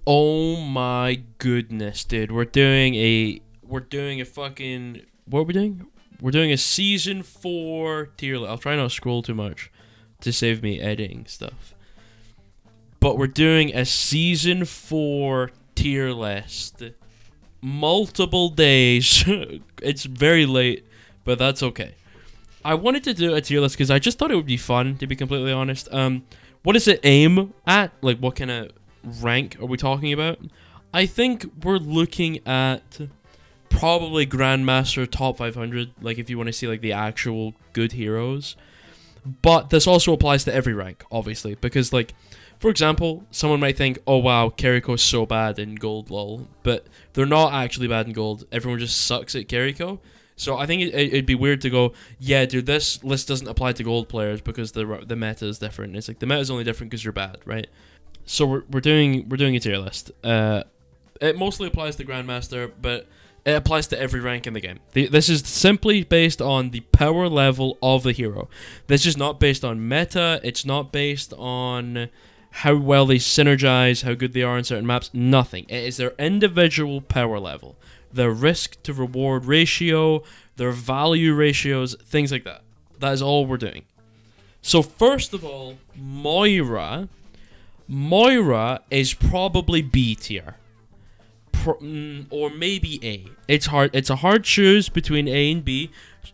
Oh my goodness, dude. We're doing a fucking what are we doing? We're doing a season 4 tier list. I'll try not to scroll too much to save me editing stuff. But we're doing a season 4 tier list. Multiple days. It's very late, but that's okay. I wanted to do a tier list because I just thought it would be fun, to be completely honest. What does it aim at? Like, what kind of rank are we talking about? I think we're looking at probably Grandmaster top 500, like if you want to see like the actual good heroes. But this also applies to every rank, obviously, because like, for example, someone might think, oh wow, Kiriko's so bad in gold, lol. But they're not actually bad in gold. Everyone just sucks at Kiriko. So I think it'd be weird to go, yeah, dude, this list doesn't apply to gold players because the meta is different. It's like the meta is only different because you're bad, right? So we're doing a tier list. It mostly applies to Grandmaster, but it applies to every rank in the game. This is simply based on the power level of the hero. This is not based on meta. It's not based on how well they synergize, how good they are in certain maps. Nothing. It is their individual power level, their risk to reward ratio, their value ratios, things like that. That is all we're doing. So first of all, Moira. Moira is probably B tier. Or maybe A. It's hard. It's a hard choose between A and B.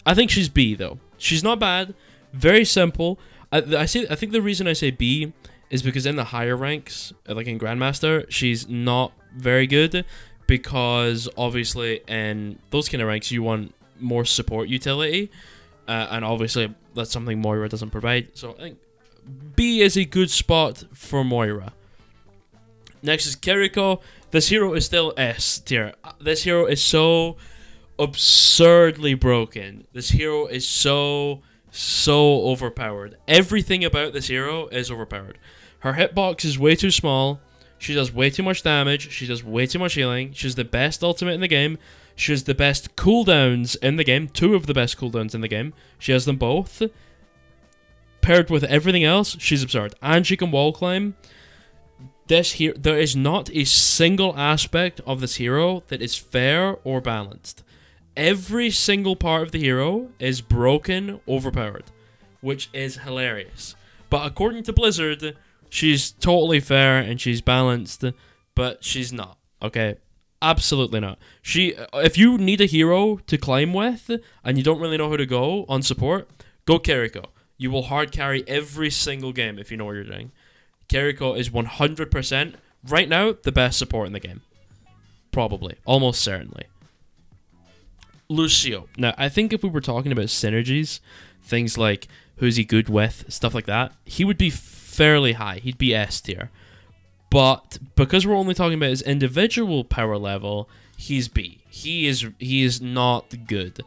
I think she's B though. She's not bad. Very simple. I think the reason I say B is because in the higher ranks, like in Grandmaster, she's not very good because obviously in those kind of ranks you want more support utility, and obviously that's something Moira doesn't provide. So I think B is a good spot for Moira. Next is Kiriko. This hero is still S tier. This hero is so absurdly broken. This hero is so overpowered. Everything about this hero is overpowered. Her hitbox is way too small. She does way too much damage. She does way too much healing. She's the best ultimate in the game. She has the best cooldowns in the game. 2 of the best cooldowns in the game. She has them both. Paired with everything else, she's absurd. And she can wall climb. There is not a single aspect of this hero that is fair or balanced. Every single part of the hero is broken, overpowered, which is hilarious. But according to Blizzard, she's totally fair and she's balanced, but she's not. Okay, absolutely not. If you need a hero to climb with and you don't really know who to go on support, go Kiriko. You will hard carry every single game if you know what you're doing. Kiriko is 100%, right now, the best support in the game. Probably. Almost certainly. Lucio. Now, I think if we were talking about synergies, things like who's he good with, stuff like that, he would be fairly high. He'd be S tier. But because we're only talking about his individual power level, he's B. He is not good.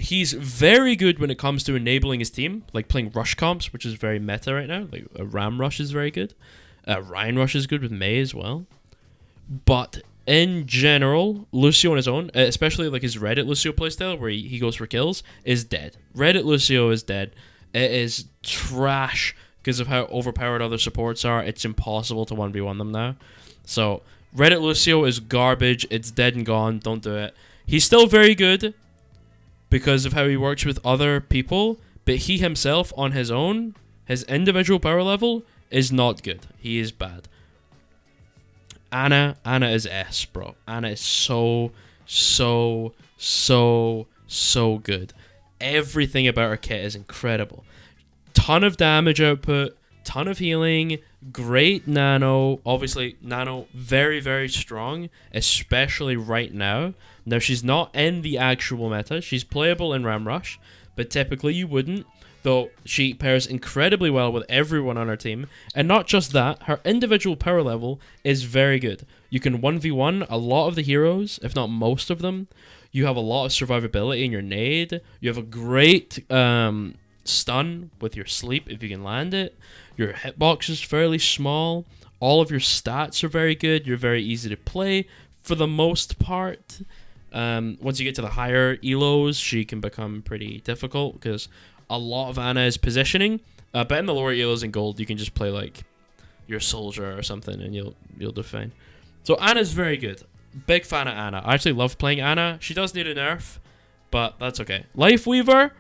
He's very good when it comes to enabling his team, like playing rush comps, which is very meta right now. Like a Ram Rush is very good. Ryan Rush is good with Mei as well. But in general, Lucio on his own, especially like his Reddit Lucio playstyle, where he goes for kills, is dead. Reddit Lucio is dead. It is trash because of how overpowered other supports are. It's impossible to 1v1 them now. So Reddit Lucio is garbage. It's dead and gone. Don't do it. He's still very good because of how he works with other people, but he himself on his own, his individual power level, is not good. He is bad. Anna is S, bro. Anna is so good. Everything about her kit is incredible. Ton of damage output, ton of healing, great nano. Obviously, nano very, very strong, especially right now. Now, she's not in the actual meta. She's playable in Ram Rush, but typically you wouldn't, though she pairs incredibly well with everyone on her team. And not just that, her individual power level is very good. You can 1v1 a lot of the heroes, if not most of them. You have a lot of survivability in your nade. You have a great stun with your sleep if you can land it. Your hitbox is fairly small. All of your stats are very good. You're very easy to play for the most part. Once you get to the higher elos, she can become pretty difficult because a lot of Anna is positioning. But in the lower elos in gold, you can just play like your soldier or something, and you'll do fine. So Ana's very good. Big fan of Ana. I actually love playing Ana. She does need a nerf, but that's okay. Lifeweaver.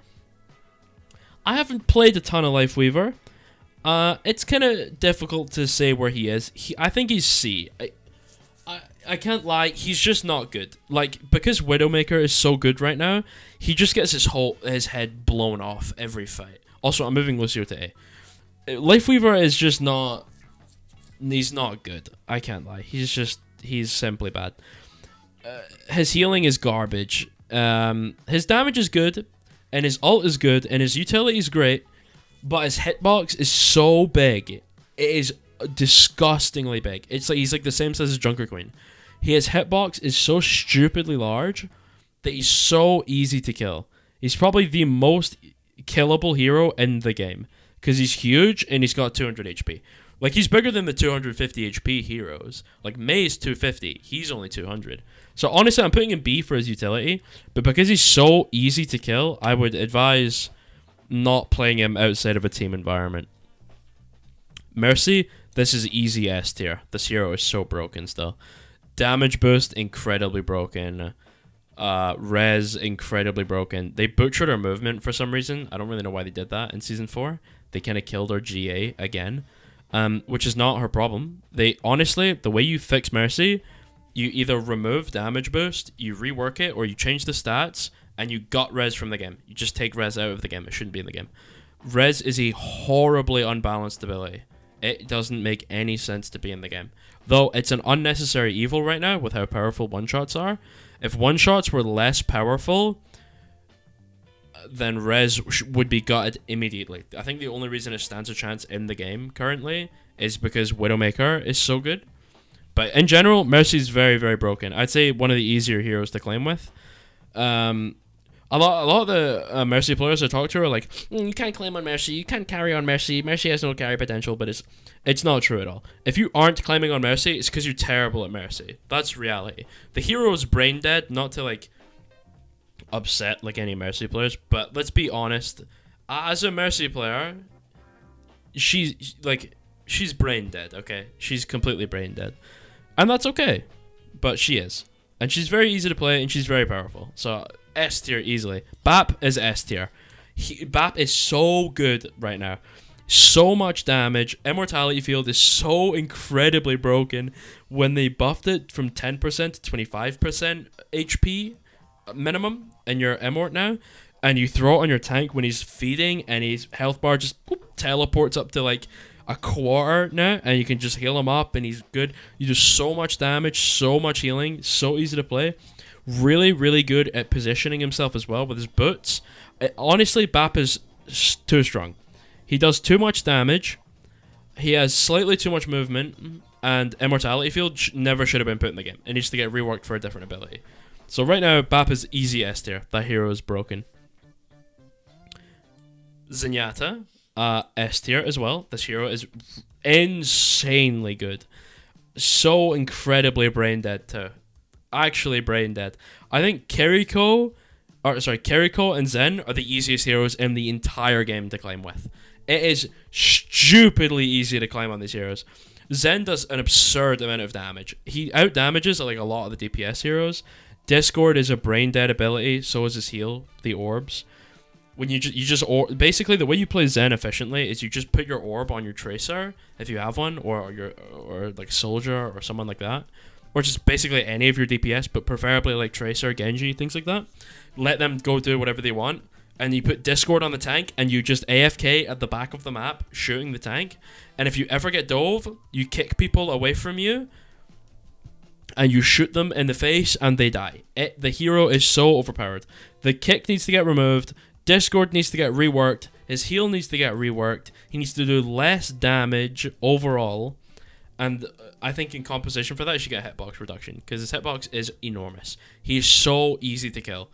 I haven't played a ton of Lifeweaver. It's kind of difficult to say where he is. I think he's C. I can't lie, he's just not good. Like, because Widowmaker is so good right now, he just gets his head blown off every fight. Also, I'm moving Lucio to A. Lifeweaver is just not... He's not good. I can't lie. He's simply bad. His healing is garbage. His damage is good, and his ult is good, and his utility is great, but his hitbox is so big. It is disgustingly big. It's like he's like the same size as Junkrat Queen. His hitbox is so stupidly large that he's so easy to kill. He's probably the most killable hero in the game because he's huge and he's got 200 HP. Like, he's bigger than the 250 HP heroes. Like, Mei's 250. He's only 200. So, honestly, I'm putting him B for his utility. But because he's so easy to kill, I would advise not playing him outside of a team environment. Mercy, this is easy S tier. This hero is so broken still. Damage boost, incredibly broken. Res, incredibly broken. They butchered our movement for some reason. I don't really know why they did that in Season 4. They kind of killed our GA again. Which is not her problem. Honestly, the way you fix Mercy, you either remove damage boost, you rework it, or you change the stats, and you got res from the game. You just take res out of the game. It shouldn't be in the game. Res is a horribly unbalanced ability. It doesn't make any sense to be in the game. Though it's an unnecessary evil right now with how powerful one-shots are. If one-shots were less powerful, then res would be gutted immediately. I think the only reason it stands a chance in the game currently is because Widowmaker is so good. But in general, Mercy's very, very broken. I'd say one of the easier heroes to claim with. A lot of the Mercy players I talk to are like, you can't claim on Mercy, you can't carry on Mercy, Mercy has no carry potential, but it's not true at all. If you aren't claiming on Mercy, it's because you're terrible at Mercy. That's reality. The hero is brain dead, not to like upset like any Mercy players, but let's be honest, as a Mercy player, she's brain dead, okay? She's completely brain dead. And that's okay, but she is. And she's very easy to play, and she's very powerful. So, S tier easily. Bap is S tier. Bap is so good right now. So much damage. Immortality field is so incredibly broken. When they buffed it from 10% to 25% HP minimum in your immort now, and you throw it on your tank when he's feeding, and his health bar just teleports up to like a quarter now, and you can just heal him up and he's good. You do so much damage, so much healing, so easy to play. Really, really good at positioning himself as well with his boots. Honestly, Bap is too strong. He does too much damage. He has slightly too much movement, and Immortality Field never should have been put in the game. It needs to get reworked for a different ability. So right now, Bap is easy S tier. That hero is broken. Zenyatta, S tier as well. This hero is insanely good. So incredibly brain dead too. Actually brain dead. I think Kiriko and Zen are the easiest heroes in the entire game to climb with. It is stupidly easy to climb on these heroes. Zen does an absurd amount of damage. He out-damages like a lot of the DPS heroes. Discord is a brain dead ability, so is his heal, the orbs. When basically the way you play Zen efficiently is you just put your orb on your Tracer if you have one, or like Soldier or someone like that, or just basically any of your DPS, but preferably like Tracer, Genji, things like that. Let them go do whatever they want, and you put Discord on the tank, and you just AFK at the back of the map shooting the tank. And if you ever get dove, you kick people away from you, and you shoot them in the face, and they die. The hero is so overpowered. The kick needs to get removed. Discord needs to get reworked. His heal needs to get reworked. He needs to do less damage overall. And I think in composition for that, he should get hitbox reduction, because his hitbox is enormous. He's so easy to kill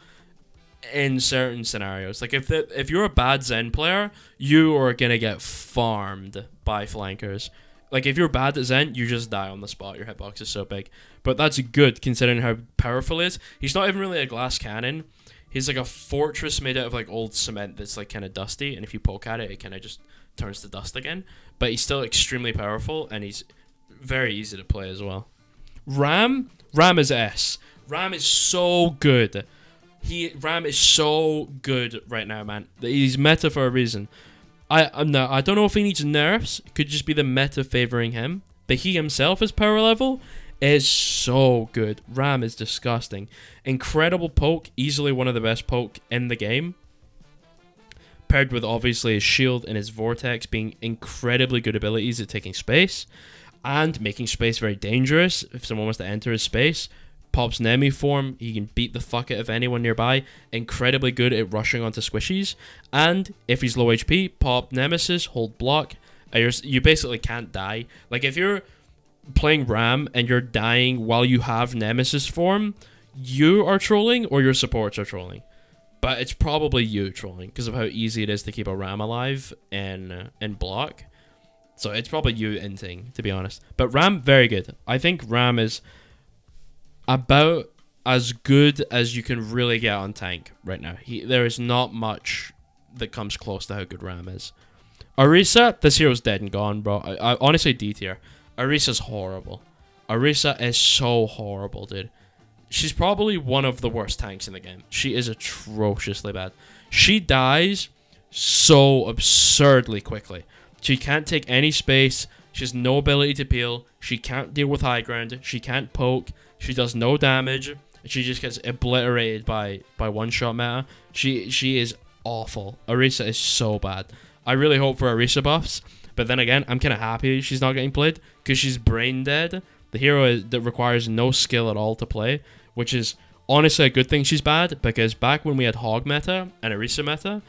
in certain scenarios. Like if you're a bad Zen player, you are gonna get farmed by flankers. Like if you're bad at Zen, you just die on the spot. Your hitbox is so big. But that's good considering how powerful he is. He's not even really a glass cannon. He's like a fortress made out of like old cement that's like kind of dusty, and if you poke at it, it kind of just turns to dust again. But he's still extremely powerful, and he's very easy to play as well. Ram is S. Ram is so good. Ram is so good right now, man. He's meta for a reason. I don't know if he needs nerfs. It could just be the meta favoring him. But he himself, his power level, is so good. Ram is disgusting. Incredible poke. Easily one of the best poke in the game. Paired with obviously his shield and his vortex being incredibly good abilities at taking space. And making space very dangerous. If someone wants to enter his space. Pops Nemi form, he can beat the fuck out of anyone nearby. Incredibly good at rushing onto squishies. And if he's low HP, pop Nemesis, hold block. You basically can't die. Like if you're playing Ram and you're dying while you have Nemesis form, you are trolling or your supports are trolling. But it's probably you trolling because of how easy it is to keep a Ram alive in block. So it's probably you inting, to be honest. But Ram, very good. I think Ram is about as good as you can really get on tank right now. There is not much that comes close to how good Ram is. Orisa, this hero's dead and gone, bro. I honestly D tier. Orisa's horrible. Orisa is so horrible, dude. She's probably one of the worst tanks in the game. She is atrociously bad. She dies so absurdly quickly. She can't take any space. She has no ability to peel. She can't deal with high ground. She can't poke. She does no damage. She just gets obliterated by one-shot meta. She is awful. Orisa is so bad. I really hope for Orisa buffs. But then again, I'm kind of happy she's not getting played. Because she's brain dead. The hero that requires no skill at all to play. Which is honestly a good thing she's bad. Because back when we had Hog meta and Orisa meta.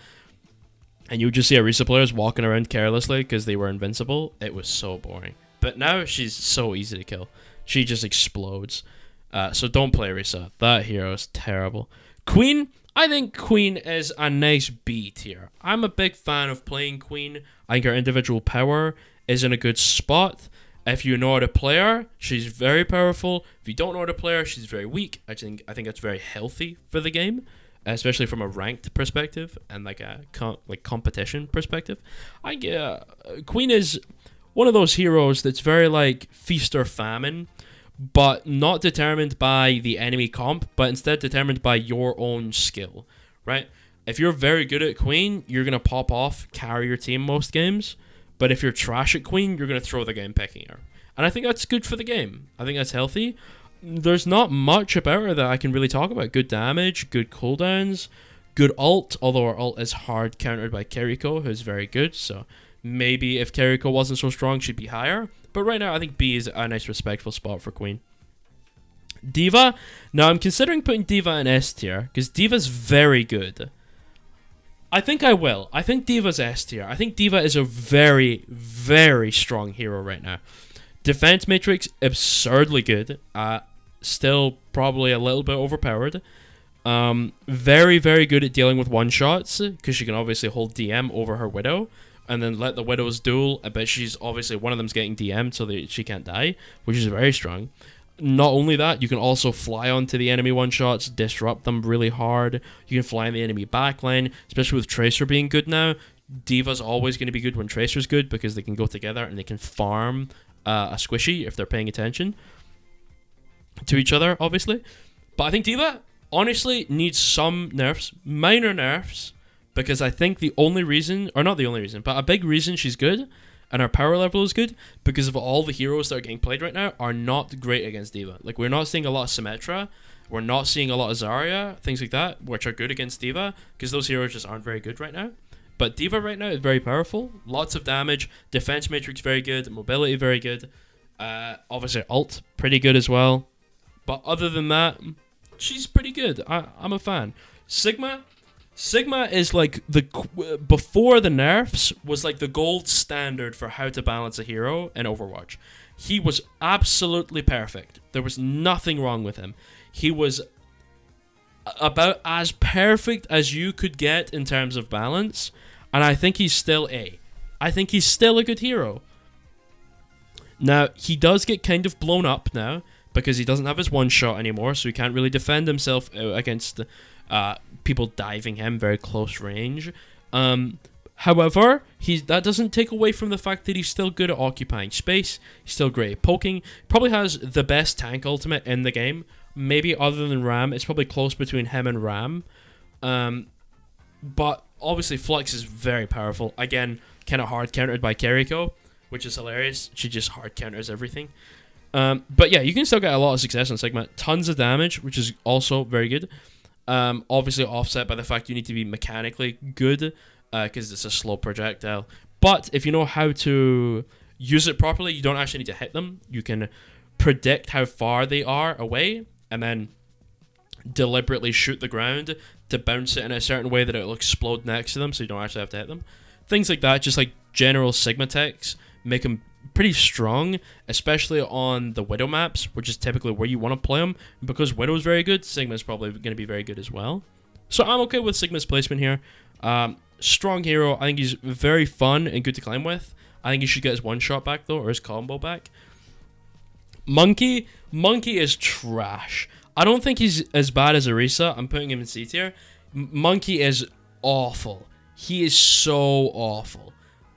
And you would just see Orisa players walking around carelessly because they were invincible. It was so boring. But now she's so easy to kill. She just explodes. So don't play Orisa. That hero is terrible. Queen, I think Queen is a nice B tier. I'm a big fan of playing Queen. I think her individual power is in a good spot. If you know how to play her, she's very powerful. If you don't know how to play her, she's very weak. I think that's very healthy for the game, especially from a ranked perspective and like a competition perspective. Queen is one of those heroes that's very like feast or famine, but not determined by the enemy comp, but instead determined by your own skill, right? If you're very good at Queen, you're going to pop off, carry your team most games. But if you're trash at Queen, you're going to throw the game picking her. And I think that's good for the game. I think that's healthy. There's not much about her that I can really talk about. Good damage, good cooldowns, good ult, although her ult is hard countered by Kiriko, who's very good. So maybe if Kiriko wasn't so strong, she'd be higher. But right now, I think B is a nice, respectful spot for Queen. Diva. Now, I'm considering putting Diva in S tier, because Diva's very good. I think I will. I think Diva's S tier. I think Diva is a very, very strong hero right now. Defense matrix, absurdly good. Still probably a little bit overpowered. Very, very good at dealing with one-shots, because she can obviously hold DM over her Widow. And then let the Widows duel. I bet she's obviously one of them's getting DM'd so that she can't die, which is very strong. Not only that, you can also fly onto the enemy one-shots, disrupt them really hard. You can fly in the enemy backline, especially with Tracer being good now. Diva's always going to be good when Tracer's good because they can go together and they can farm a squishy if they're paying attention to each other, obviously. But I think Diva, honestly, needs some nerfs, minor nerfs, because I think the only reason, or not the only reason, but a big reason she's good and her power level is good because of all the heroes that are getting played right now are not great against Diva. Like, we're not seeing a lot of Symmetra, we're not seeing a lot of Zarya, things like that, which are good against Diva because those heroes just aren't very good right now. But Diva right now is very powerful, lots of damage, defense matrix very good, mobility very good, obviously ult pretty good as well. But other than that, she's pretty good. I'm a fan. Sigma is like before the nerfs was like the gold standard for how to balance a hero in Overwatch. He was absolutely perfect. There was nothing wrong with him. He was about as perfect as you could get in terms of balance, and I think he's still A. I think he's still a good hero. Now, he does get kind of blown up now because he doesn't have his one shot anymore, so he can't really defend himself against people diving him very close range. However, that doesn't take away from the fact that he's still good at occupying space. He's still great at poking. Probably has the best tank ultimate in the game. Maybe other than Ram, it's probably close between him and Ram. But obviously Flux is very powerful. Again, kind of hard countered by Kiriko, which is hilarious. She just hard counters everything. But yeah, you can still get a lot of success on Sigma. Tons of damage, which is also very good. Obviously offset by the fact you need to be mechanically good, because it's a slow projectile. But if you know how to use it properly, you don't actually need to hit them. You can predict how far they are away, and then deliberately shoot the ground to bounce it in a certain way that it'll explode next to them, so you don't actually have to hit them. Things like that, just like general Sigma techs, make them pretty strong, especially on the Widow maps, which is typically where you want to play them. Because Widow's very good, Sigma's probably going to be very good as well. So I'm okay with Sigma's placement here. Strong hero. I think he's very fun and good to climb with. I think he should get his one shot back though, or his combo back. Monkey is trash. I don't think he's as bad as Orisa. I'm putting him in C tier. Monkey is awful. He is so awful.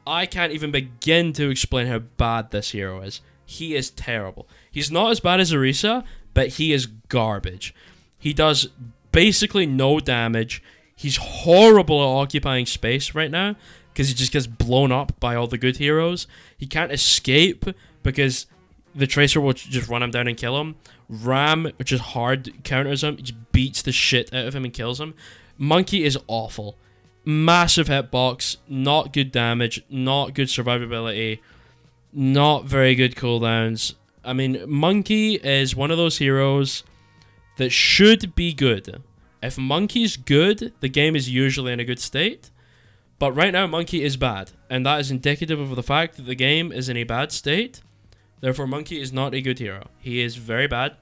I can't even begin to explain how bad this hero is. He is terrible. He's not as bad as Orisa, but he is garbage. He does basically no damage. He's horrible at occupying space right now because he just gets blown up by all the good heroes. He can't escape because the Tracer will just run him down and kill him. Ram, which is hard, counters him. He just beats the shit out of him and kills him. Monkey is awful. Massive hitbox, not good damage, not good survivability, not very good cooldowns. I mean, Monkey is one of those heroes that should be good. If Monkey's good, the game is usually in a good state. But right now, Monkey is bad. And that is indicative of the fact that the game is in a bad state. Therefore, Monkey is not a good hero. He is very bad.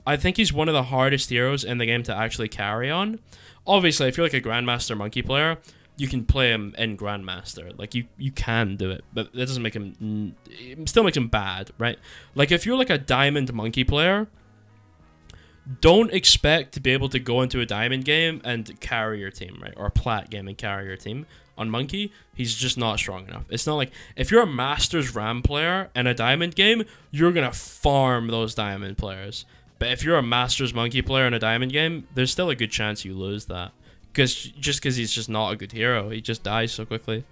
I think he's one of the hardest heroes in the game to actually carry on. Obviously, if you're like a Grandmaster Monkey player, you can play him in Grandmaster. Like, you can do it. But that doesn't make him... It still makes him bad, right? Like, if you're like a Diamond Monkey player, don't expect to be able to go into a Diamond game and carry your team, right? Or a Plat game and carry your team. On Monkey, he's just not strong enough. It's not like... If you're a Masters Ram player in a Diamond game, you're going to farm those Diamond players. But if you're a Masters Monkey player in a Diamond game, there's still a good chance you lose that. Just because he's just not a good hero. He just dies so quickly.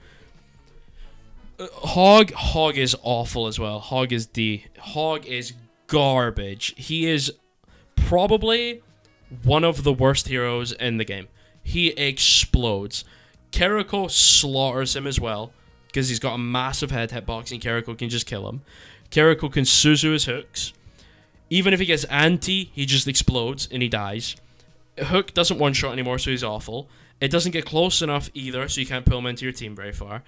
Hog is awful as well. Hog is D. Hog is garbage. He is probably one of the worst heroes in the game. He explodes. Kiriko slaughters him as well, because he's got a massive hitbox and Kiriko can just kill him. Kiriko can Suzu his hooks. Even if he gets anti, he just explodes and he dies. Hook doesn't one-shot anymore, so he's awful. It doesn't get close enough either, so you can't pull him into your team very far.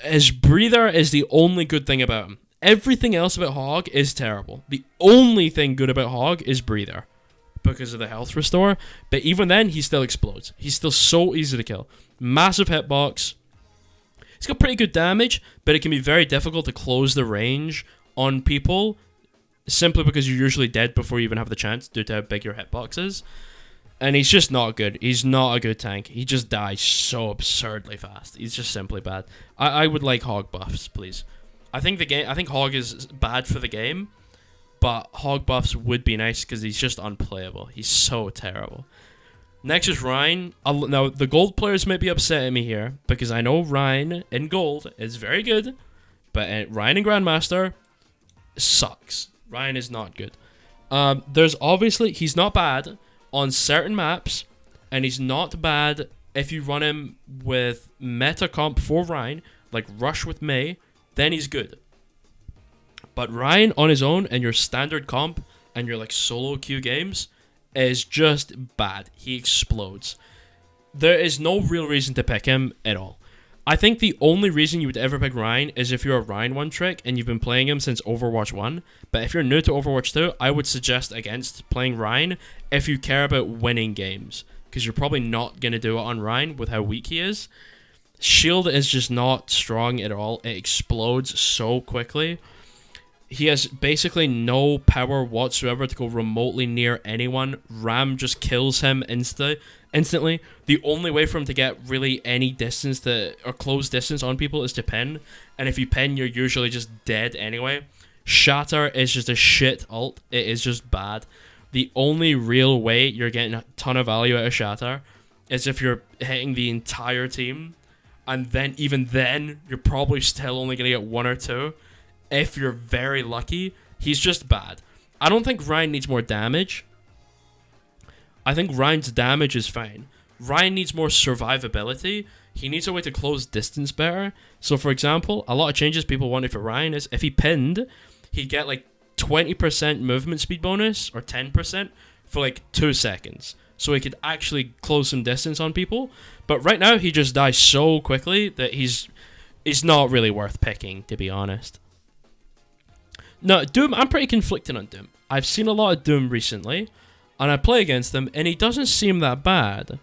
His breather is the only good thing about him. Everything else about Hog is terrible. The only thing good about Hog is breather, because of the health restore. But even then, he still explodes. He's still so easy to kill. Massive hitbox. He's got pretty good damage, but it can be very difficult to close the range on people, simply because you're usually dead before you even have the chance due to how big your hitbox is. And he's just not good. He's not a good tank. He just dies so absurdly fast. He's just simply bad. I would like Hog buffs, please. I think Hog is bad for the game, but Hog buffs would be nice because he's just unplayable. He's so terrible. Next is Rein. Now, the gold players might be upsetting me here, because I know Rein in gold is very good, but Rein in Grandmaster sucks. Rein is not good. There's obviously... He's not bad on certain maps, and he's not bad if you run him with meta comp for Rein, like Rush with Mei, then he's good. But Rein on his own and your standard comp and your like solo queue games is just bad. He explodes. There is no real reason to pick him at all. I think the only reason you would ever pick Rein is if you're a Rein one-trick and you've been playing him since Overwatch 1. But if you're new to Overwatch 2, I would suggest against playing Rein if you care about winning games, because you're probably not going to do it on Rein with how weak he is. Shield is just not strong at all. It explodes so quickly. He has basically no power whatsoever to go remotely near anyone. Ram just kills him instantly. The only way for him to get really any distance or close distance on people is to pin. And if you pin, you're usually just dead anyway. Shatter is just a shit ult. It is just bad. The only real way you're getting a ton of value out of Shatter is if you're hitting the entire team. And then, even then, you're probably still only going to get 1 or 2. If you're very lucky. He's just bad. I don't think Rein needs more damage. I think Rein's damage is fine. Rein needs more survivability. He needs a way to close distance better. So, for example, a lot of changes people wanted for Rein is if he pinned, he'd get like 20% movement speed bonus or 10% for like 2 seconds. So he could actually close some distance on people. But right now, he just dies so quickly that he's not really worth picking, to be honest. No, Doom, I'm pretty conflicted on Doom. I've seen a lot of Doom recently, and I play against him, and he doesn't seem that bad.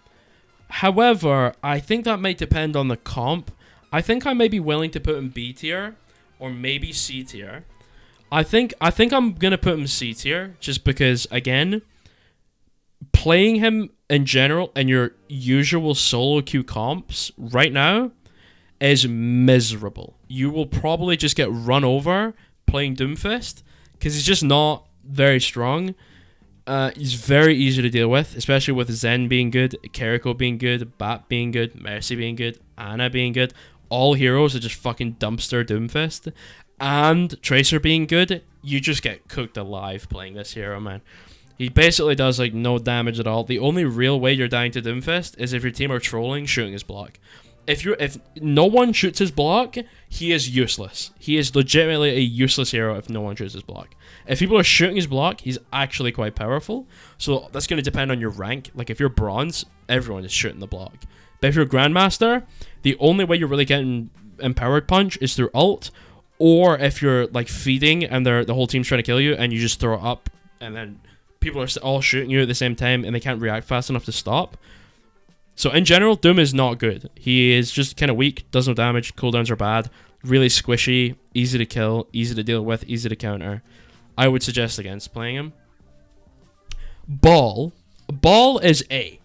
However, I think that might depend on the comp. I think I may be willing to put him B tier, or maybe C tier. I think I'm going to put him C tier, just because, again, playing him in general in your usual solo queue comps right now is miserable. You will probably just get run over playing Doomfist, because he's just not very strong. He's very easy to deal with, especially with Zen being good, Kiriko being good, Bap being good, Mercy being good, Ana being good. All heroes are just fucking dumpster Doomfist. And Tracer being good, you just get cooked alive playing this hero, man. He basically does like no damage at all. The only real way you're dying to Doomfist is if your team are trolling, shooting his block. If no one shoots his block, he is useless. He is legitimately a useless hero if no one shoots his block. If people are shooting his block, he's actually quite powerful. So that's going to depend on your rank. Like if you're bronze, everyone is shooting the block. But if you're Grandmaster, the only way you're really getting empowered punch is through ult. Or if you're like feeding and the whole team's trying to kill you and you just throw it up and then people are all shooting you at the same time and they can't react fast enough to stop. So in general, Doom is not good. He is just kind of weak, does no damage, cooldowns are bad, really squishy, easy to kill, easy to deal with, easy to counter. I would suggest against playing him. Ball is A.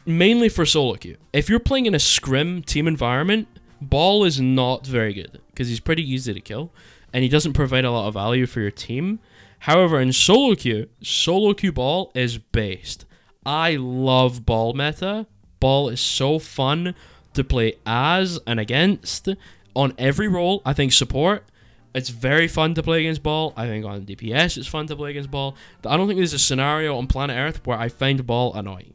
Mainly for solo queue. If you're playing in a scrim team environment, Ball is not very good, because he's pretty easy to kill, and he doesn't provide a lot of value for your team. However, in solo queue Ball is based. I love Ball meta. Ball is so fun to play as and against on every role. I think support, it's very fun to play against Ball. I think on DPS it's fun to play against Ball. I don't think there's a scenario on planet Earth where I find Ball annoying.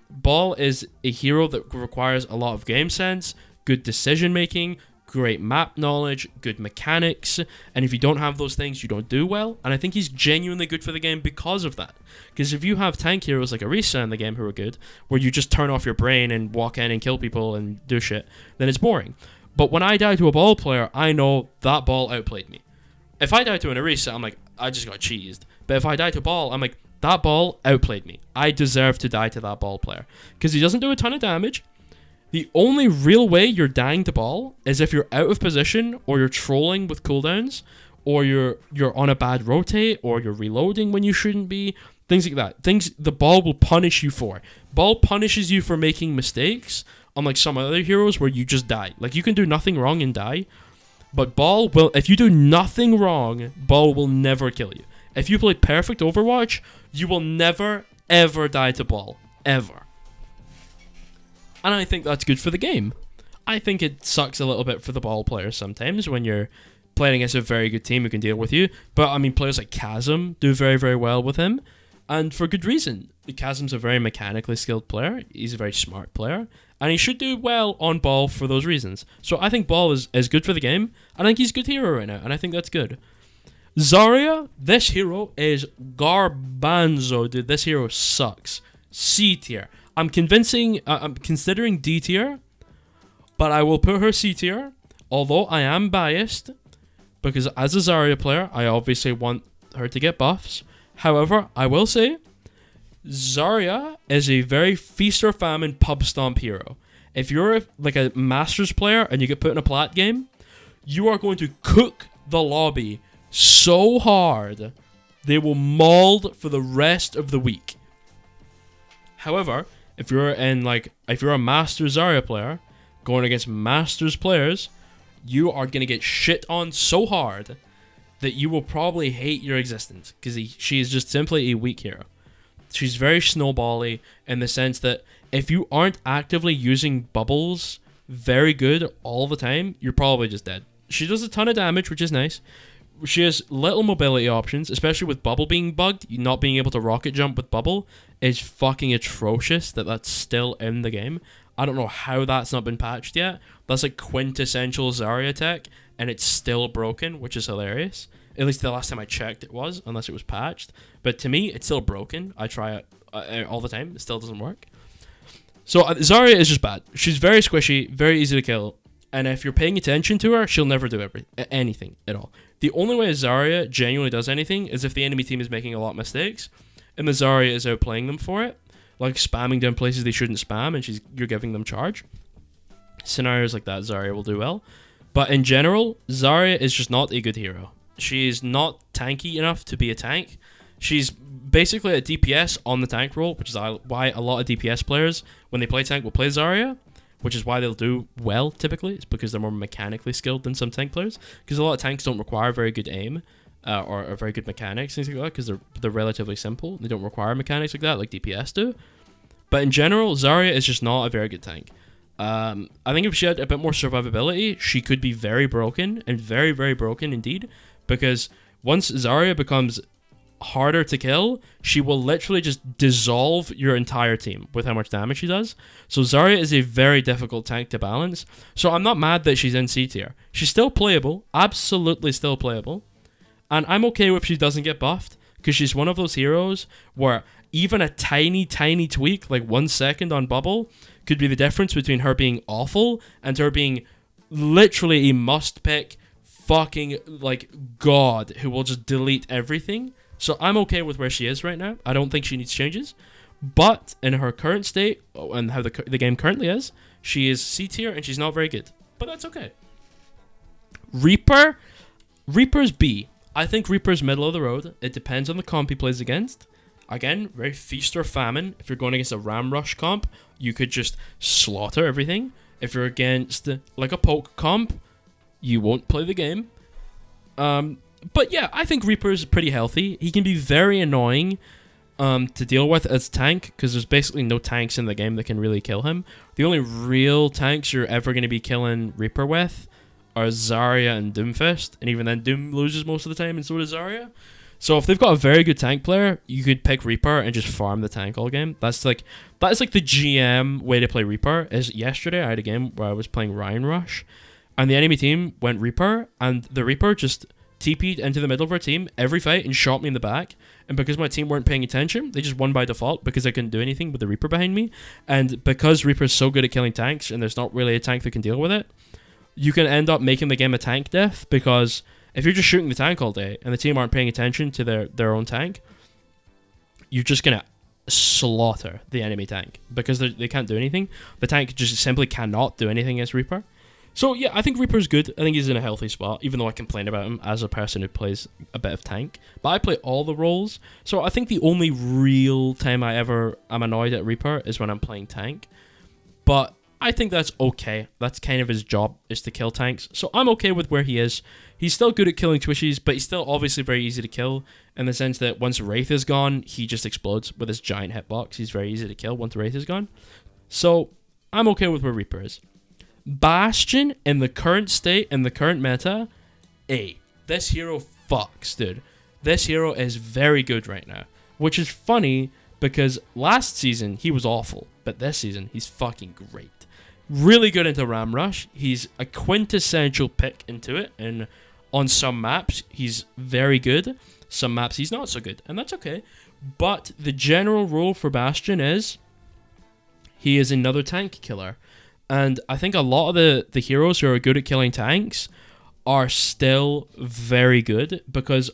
Ball is a hero that requires a lot of game sense, good decision making, great map knowledge, good mechanics, and if you don't have those things, you don't do well. And I think he's genuinely good for the game because of that. Because if you have tank heroes like Orisa in the game who are good, where you just turn off your brain and walk in and kill people and do shit, then it's boring. But when I die to a Ball player, I know that Ball outplayed me. If I die to an Orisa, I'm like, I just got cheesed. But if I die to Ball, I'm like, that Ball outplayed me. I deserve to die to that Ball player. Because he doesn't do a ton of damage. The only real way you're dying to Ball is if you're out of position, or you're trolling with cooldowns, or you're on a bad rotate, or you're reloading when you shouldn't be, things like that. Things the Ball will punish you for. Ball punishes you for making mistakes, unlike some other heroes where you just die. Like, you can do nothing wrong and die, but Ball will, if you do nothing wrong, Ball will never kill you. If you play perfect Overwatch, you will never, ever die to Ball. Ever. And I think that's good for the game. I think it sucks a little bit for the Ball players sometimes when you're playing against a very good team who can deal with you. But, I mean, players like Chasm do very, very well with him. And for good reason. Chasm's a very mechanically skilled player. He's a very smart player. And he should do well on Ball for those reasons. So I think Ball is good for the game. I think he's a good hero right now. And I think that's good. Zarya, this hero is garbanzo, dude. This hero sucks. C tier. I'm considering D tier, but I will put her C tier, although I am biased, because as a Zarya player, I obviously want her to get buffs. However, I will say, Zarya is a very feast or famine pub stomp hero. If you're like a Masters player and you get put in a plat game, you are going to cook the lobby so hard they will mold for the rest of the week. However, if you're a Master Zarya player going against Masters players, you are gonna get shit on so hard that you will probably hate your existence, because she is just simply a weak hero. She's very snowbally in the sense that if you aren't actively using bubbles very good all the time, you're probably just dead. She does a ton of damage, which is nice. She has little mobility options, especially with bubble being bugged. You not being able to rocket jump with bubble is fucking atrocious that that's still in the game. I don't know how that's not been patched yet. That's like quintessential Zarya tech, and it's still broken, which is hilarious. At least the last time I checked it was, unless it was patched. But to me, it's still broken. I try it all the time. It still doesn't work. So Zarya is just bad. She's very squishy, very easy to kill. And if you're paying attention to her, she'll never do anything at all. The only way Zarya genuinely does anything is if the enemy team is making a lot of mistakes, and the Zarya is outplaying them for it, like spamming down places they shouldn't spam, and you're giving them charge. Scenarios like that, Zarya will do well. But in general, Zarya is just not a good hero. She is not tanky enough to be a tank. She's basically a DPS on the tank role, which is why a lot of DPS players, when they play tank, will play Zarya, which is why they'll do well typically. It's because they're more mechanically skilled than some tank players. Because a lot of tanks don't require very good aim or very good mechanics, things like that, because they're relatively simple. They don't require mechanics like that, like DPS do. But in general, Zarya is just not a very good tank. I think if she had a bit more survivability, she could be very broken, and very, very broken indeed. Because once Zarya becomes harder to kill, she will literally just dissolve your entire team with how much damage she does. So Zarya is a very difficult tank to balance. So I'm not mad that she's in C tier. She's still playable, absolutely still playable. And I'm okay if she doesn't get buffed, because she's one of those heroes where even a tiny, tiny tweak, like 1 second on bubble, could be the difference between her being awful and her being literally a must-pick fucking, like, god who will just delete everything. So I'm okay with where she is right now. I don't think she needs changes. But in her current state, and how the game currently is, she is C tier and she's not very good. But that's okay. Reaper's B. I think Reaper's middle of the road. It depends on the comp he plays against. Again, very feast or famine. If you're going against a Ram Rush comp, you could just slaughter everything. If you're against like a poke comp, you won't play the game. But yeah, I think Reaper is pretty healthy. He can be very annoying to deal with as tank, because there's basically no tanks in the game that can really kill him. The only real tanks you're ever going to be killing Reaper with are Zarya and Doomfist, and even then Doom loses most of the time, and so does Zarya. So if they've got a very good tank player, you could pick Reaper and just farm the tank all game. That is like the GM way to play Reaper. Is yesterday I had a game where I was playing Ryan Rush, and the enemy team went Reaper, and the Reaper just TP'd into the middle of our team every fight and shot me in the back. And because my team weren't paying attention, they just won by default because I couldn't do anything with the Reaper behind me. And because Reaper's so good at killing tanks and there's not really a tank that can deal with it, you can end up making the game a tank death, because if you're just shooting the tank all day and the team aren't paying attention to their own tank, you're just going to slaughter the enemy tank because they can't do anything. The tank just simply cannot do anything against Reaper. So yeah, I think Reaper's good. I think he's in a healthy spot, even though I complain about him as a person who plays a bit of tank. But I play all the roles, so I think the only real time I ever am annoyed at Reaper is when I'm playing tank. But I think that's okay. That's kind of his job, is to kill tanks. So I'm okay with where he is. He's still good at killing Twishies, but he's still obviously very easy to kill, in the sense that once Wraith is gone, he just explodes with his giant hitbox. He's very easy to kill once Wraith is gone. So I'm okay with where Reaper is. Bastion, in the current state, in the current meta, this hero fucks, dude. This hero is very good right now, which is funny because last season he was awful, but this season he's fucking great. Really good into Ram Rush. He's a quintessential pick into it, and on some maps he's very good. Some maps he's not so good, and that's okay. But the general rule for Bastion is he is another tank killer. And I think a lot of the heroes who are good at killing tanks are still very good, because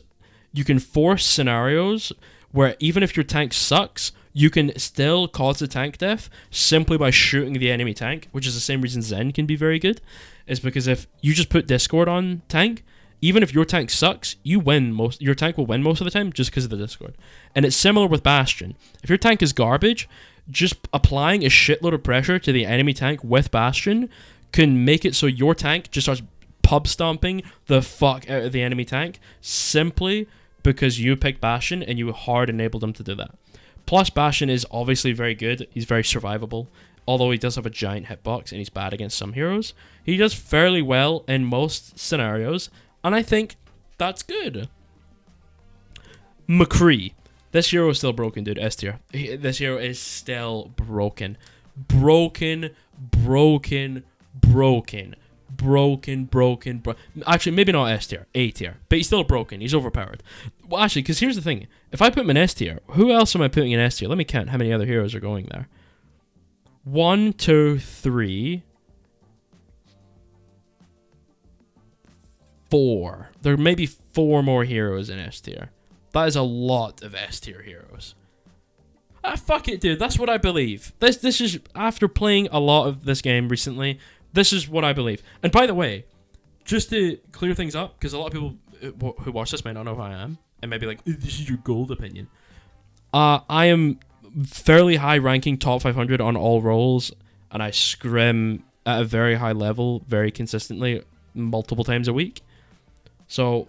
you can force scenarios where even if your tank sucks, you can still cause the tank death simply by shooting the enemy tank, which is the same reason Zen can be very good, is because if you just put Discord on tank, even if your tank sucks, your tank will win most of the time just because of the Discord. And it's similar with Bastion. If your tank is garbage, just applying a shitload of pressure to the enemy tank with Bastion can make it so your tank just starts pub stomping the fuck out of the enemy tank simply because you picked Bastion and you hard enabled him to do that. Plus, Bastion is obviously very good. He's very survivable. Although he does have a giant hitbox and he's bad against some heroes, he does fairly well in most scenarios, and I think that's good. McCree. This hero is still broken, dude. S tier. This hero is still broken. Broken. Actually, maybe not S tier. A tier. But he's still broken. He's overpowered. Well, actually, because here's the thing. If I put him in S tier, who else am I putting in S tier? Let me count how many other heroes are going there. 1, 2, 3, 4. There may be 4 more heroes in S tier. That is a lot of S tier heroes. Ah, fuck it, dude. That's what I believe. This is, after playing a lot of this game recently, this is what I believe. And by the way, just to clear things up, because a lot of people who watch this might not know who I am, and maybe like, this is your gold opinion. I am fairly high ranking top 500 on all roles, and I scrim at a very high level very consistently multiple times a week. So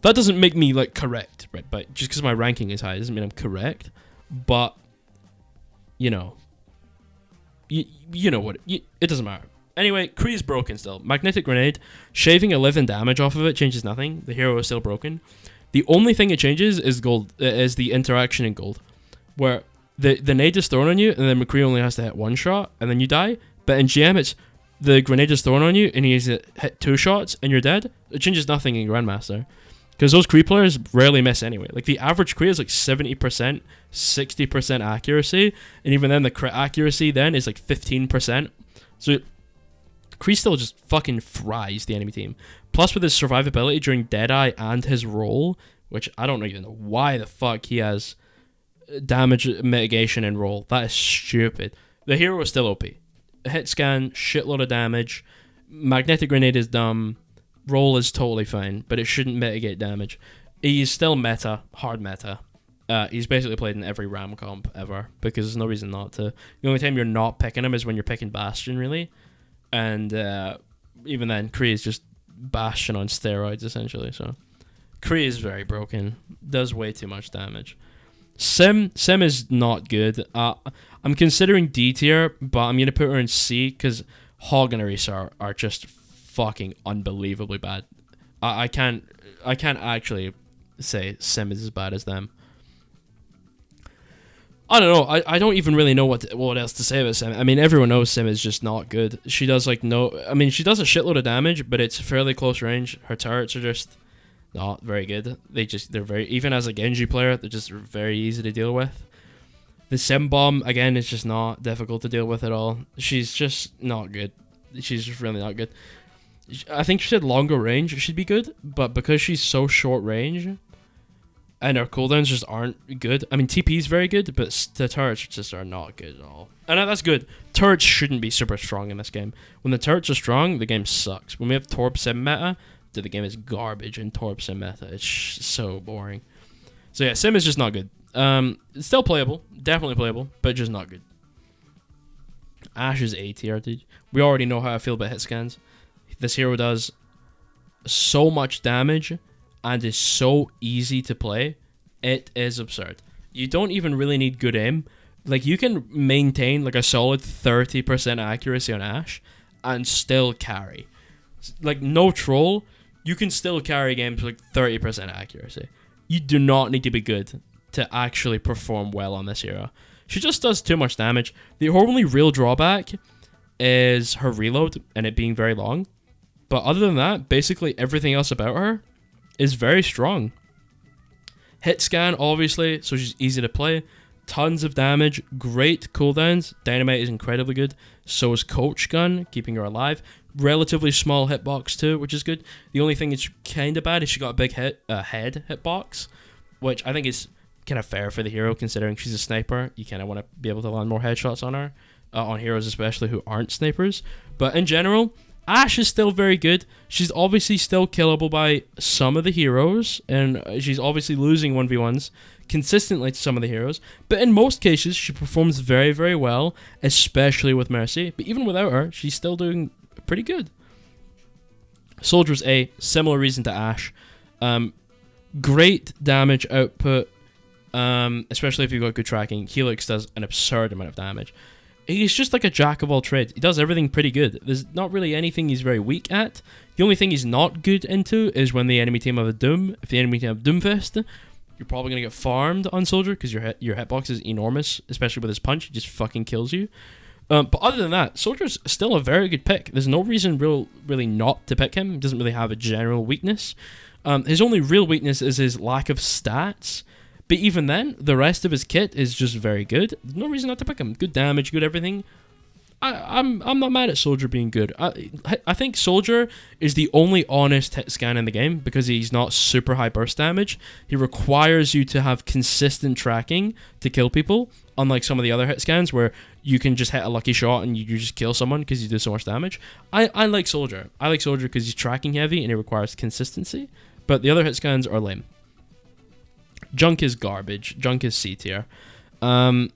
that doesn't make me like correct, right? But just because my ranking is high doesn't mean I'm correct. But you know, you know what? It doesn't matter. Anyway, Kree is broken still. Magnetic Grenade, shaving 11 damage off of it changes nothing. The hero is still broken. The only thing it changes is gold. Is the interaction in gold, where the nade is thrown on you, and then McCree only has to hit 1 shot, and then you die. But in GM, it's the grenade is thrown on you, and he has to hit 2 shots, and you're dead. It changes nothing in Grandmaster. Because those Kree players rarely miss anyway. Like, the average Kree is like 70%, 60% accuracy, and even then, the crit accuracy then is like 15%. So, Kree still just fucking fries the enemy team. Plus, with his survivability during Deadeye and his roll, which I don't even know why the fuck he has damage mitigation and roll. That is stupid. The hero is still OP. Hit scan, shitload of damage. Magnetic Grenade is dumb. Roll is totally fine, but it shouldn't mitigate damage. He's still meta, hard meta. He's basically played in every Ram comp ever, because there's no reason not to. The only time you're not picking him is when you're picking Bastion, really. And even then, Kree is just Bastion on steroids, essentially. So Kree is very broken. Does way too much damage. Sim is not good. I'm considering D tier, but I'm going to put her in C, because Hog and Orisa are just fucking unbelievably bad. I can't actually say Sim is as bad as them. I don't know. I don't even really know what else to say about Sim. I mean, everyone knows Sim is just not good. She does she does a shitload of damage, but it's fairly close range. Her turrets are just not very good. They're very, even as a Genji player, they're just very easy to deal with. The Sim bomb again is just not difficult to deal with at all. She's just not good. She's just really not good. I think she said longer range should be good, but because she's so short range, and her cooldowns just aren't good. I mean, TP is very good, but the turrets just are not good at all. And that's good. Turrets shouldn't be super strong in this game. When the turrets are strong, the game sucks. When we have Torb Sim meta, the game is garbage in Torb Sim meta. It's so boring. So yeah, Sim is just not good. It's still playable. Definitely playable, but just not good. Ashe is A tier, dude. We already know how I feel about hit scans. This hero does so much damage and is so easy to play. It is absurd. You don't even really need good aim. Like, you can maintain like a solid 30% accuracy on Ashe and still carry. Like, no troll, you can still carry games with like 30% accuracy. You do not need to be good to actually perform well on this hero. She just does too much damage. The only real drawback is her reload and it being very long. But other than that, basically everything else about her is very strong. Hit scan, obviously, so she's easy to play. Tons of damage, great cooldowns. Dynamite is incredibly good. So is Coach Gun, keeping her alive. Relatively small hitbox too, which is good. The only thing that's kind of bad is she got a big head hitbox, which I think is kind of fair for the hero, considering she's a sniper. You kind of want to be able to land more headshots on her, on heroes especially who aren't snipers. But in general, Ashe is still very good. She's obviously still killable by some of the heroes, and she's obviously losing 1v1s consistently to some of the heroes. But in most cases, she performs very, very well, especially with Mercy. But even without her, she's still doing pretty good. Soldier's A, similar reason to Ashe. Great damage output, especially if you've got good tracking. Helix does an absurd amount of damage. He's just like a jack of all trades. He does everything pretty good. There's not really anything he's very weak at. The only thing he's not good into is when the enemy team have a Doom. If the enemy team have Doomfist, you're probably going to get farmed on Soldier because your hitbox is enormous, especially with his punch. He just fucking kills you. But other than that, Soldier's still a very good pick. There's no reason really not to pick him. He doesn't really have a general weakness. His only real weakness is his lack of stats. But even then, the rest of his kit is just very good. There's no reason not to pick him. Good damage, good everything. I'm not mad at Soldier being good. I think Soldier is the only honest hit scan in the game because he's not super high burst damage. He requires you to have consistent tracking to kill people, unlike some of the other hit scans where you can just hit a lucky shot and you just kill someone because you do so much damage. I like Soldier. I like Soldier because he's tracking heavy and he requires consistency, but the other hit scans are lame. Junk is garbage. Junk is C tier.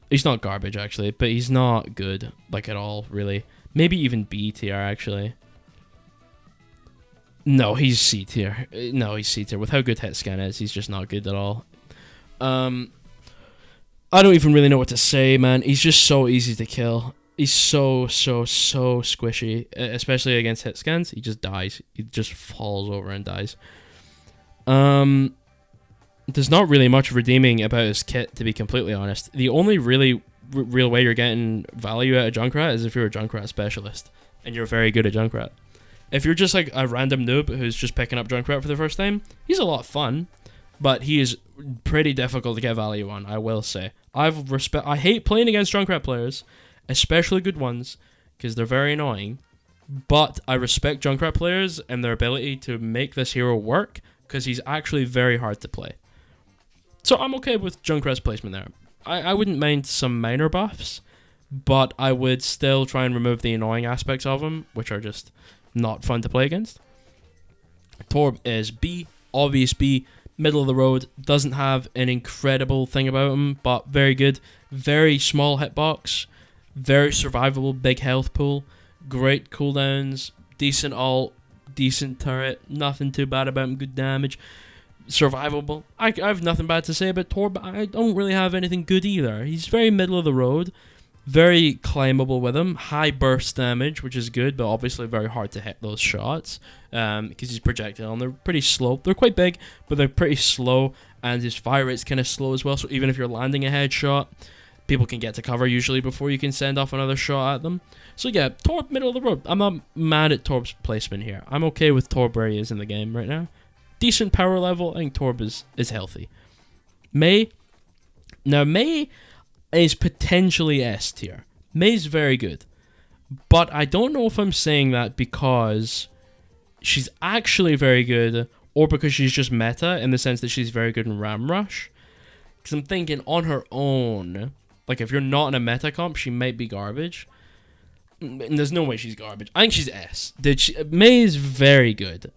He's not garbage, actually, but he's not good, like, at all, really. Maybe even B tier, actually. No, he's C tier. No, he's C tier. With how good hit scan is, he's just not good at all. I don't even really know what to say, man. He's just so easy to kill. He's so squishy, especially against hit scans. He just dies. He just falls over and dies. There's not really much redeeming about his kit, to be completely honest. The only really real way you're getting value out of Junkrat is if you're a Junkrat specialist, and you're very good at Junkrat. If you're just like a random noob who's just picking up Junkrat for the first time, he's a lot of fun, but he is pretty difficult to get value on, I will say. I hate playing against Junkrat players, especially good ones, because they're very annoying, but I respect Junkrat players and their ability to make this hero work, because he's actually very hard to play. So I'm okay with Junkrat's placement there. I wouldn't mind some minor buffs, but I would still try and remove the annoying aspects of him, which are just not fun to play against. Torb is B, obvious B, middle of the road, doesn't have an incredible thing about him, but very good. Very small hitbox, very survivable, big health pool, great cooldowns, decent ult, decent turret, nothing too bad about him, good damage. Survivable. I have nothing bad to say about Torb, but I don't really have anything good either. He's very middle of the road, very climbable with him, high burst damage, which is good, but obviously very hard to hit those shots because he's projectile and they're pretty slow. They're quite big, but they're pretty slow, and his fire rate's kind of slow as well, so even if you're landing a headshot, people can get to cover usually before you can send off another shot at them. So yeah, Torb, middle of the road. I'm not mad at Torb's placement here. I'm okay with Torb where he is in the game right now. Decent power level. I think Torb is healthy. Mei. Now, Mei is potentially S tier. Mei's very good. But I don't know if I'm saying that because she's actually very good or because she's just meta in the sense that she's very good in Ram Rush. Because I'm thinking on her own, like if you're not in a meta comp, she might be garbage. And there's no way she's garbage. I think she's S. Mei is very good.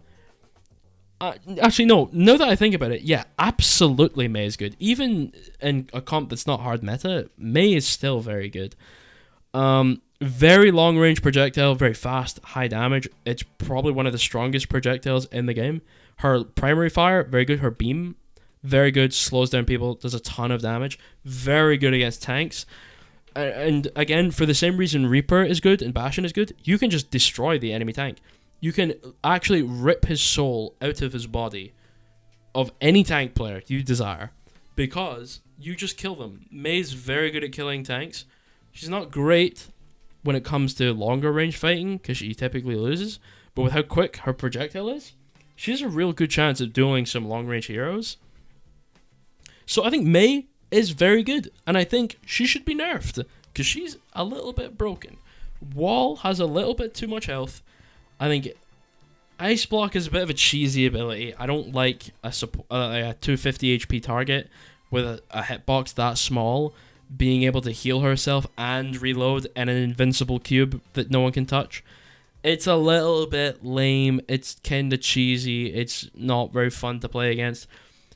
Actually, no. Now that I think about it, yeah, absolutely Mei is good. Even in a comp that's not hard meta, Mei is still very good. Very long range projectile, very fast, high damage. It's probably one of the strongest projectiles in the game. Her primary fire, very good. Her beam, very good. Slows down people, does a ton of damage. Very good against tanks. And again, for the same reason Reaper is good and Bastion is good, you can just destroy the enemy tank. You can actually rip his soul out of his body of any tank player you desire because you just kill them. Mei's very good at killing tanks. She's not great when it comes to longer range fighting because she typically loses, but with how quick her projectile is, she has a real good chance of dueling some long range heroes. So I think Mei is very good, and I think she should be nerfed because she's a little bit broken. Wall has a little bit too much health. I think Ice Block is a bit of a cheesy ability. I don't like a 250 HP target with a hitbox that small being able to heal herself and reload in an invincible cube that no one can touch. It's a little bit lame. It's kind of cheesy. It's not very fun to play against.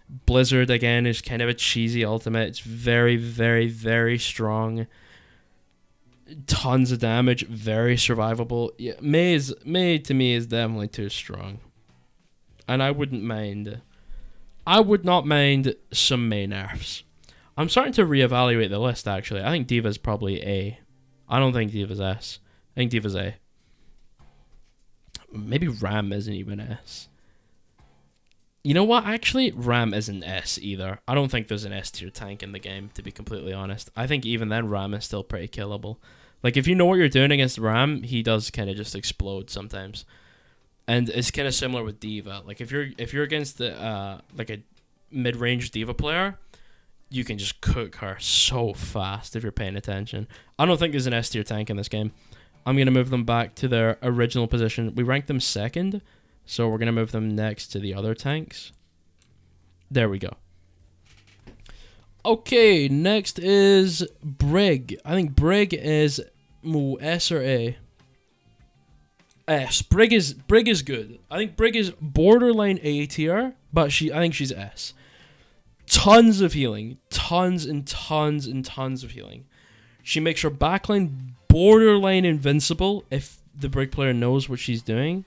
Blizzard, again, is kind of a cheesy ultimate. It's very, very, very strong. Tons of damage. Very survivable. Yeah, Mei to me is definitely too strong. And I wouldn't mind. I would not mind some Mei nerfs. I'm starting to reevaluate the list, actually. I think Diva's probably A. I don't think Diva's S. I think Diva's A. Maybe Ram isn't even S. You know what? Actually, Ram isn't S either. I don't think there's an S tier tank in the game, to be completely honest. I think even then, Ram is still pretty killable. Like, if you know what you're doing against Ram, he does kind of just explode sometimes. And it's kind of similar with Diva. Like, if you're against the like a mid-range Diva player, you can just cook her so fast if you're paying attention. I don't think there's an S tier tank in this game. I'm going to move them back to their original position. We ranked them second, so we're going to move them next to the other tanks. There we go. Okay, next is Brig. I think Brig is S or A? S. Brig is good. I think Brig is borderline A tier, but I think she's S. Tons of healing. Tons and tons and tons of healing. She makes her backline borderline invincible if the Brig player knows what she's doing.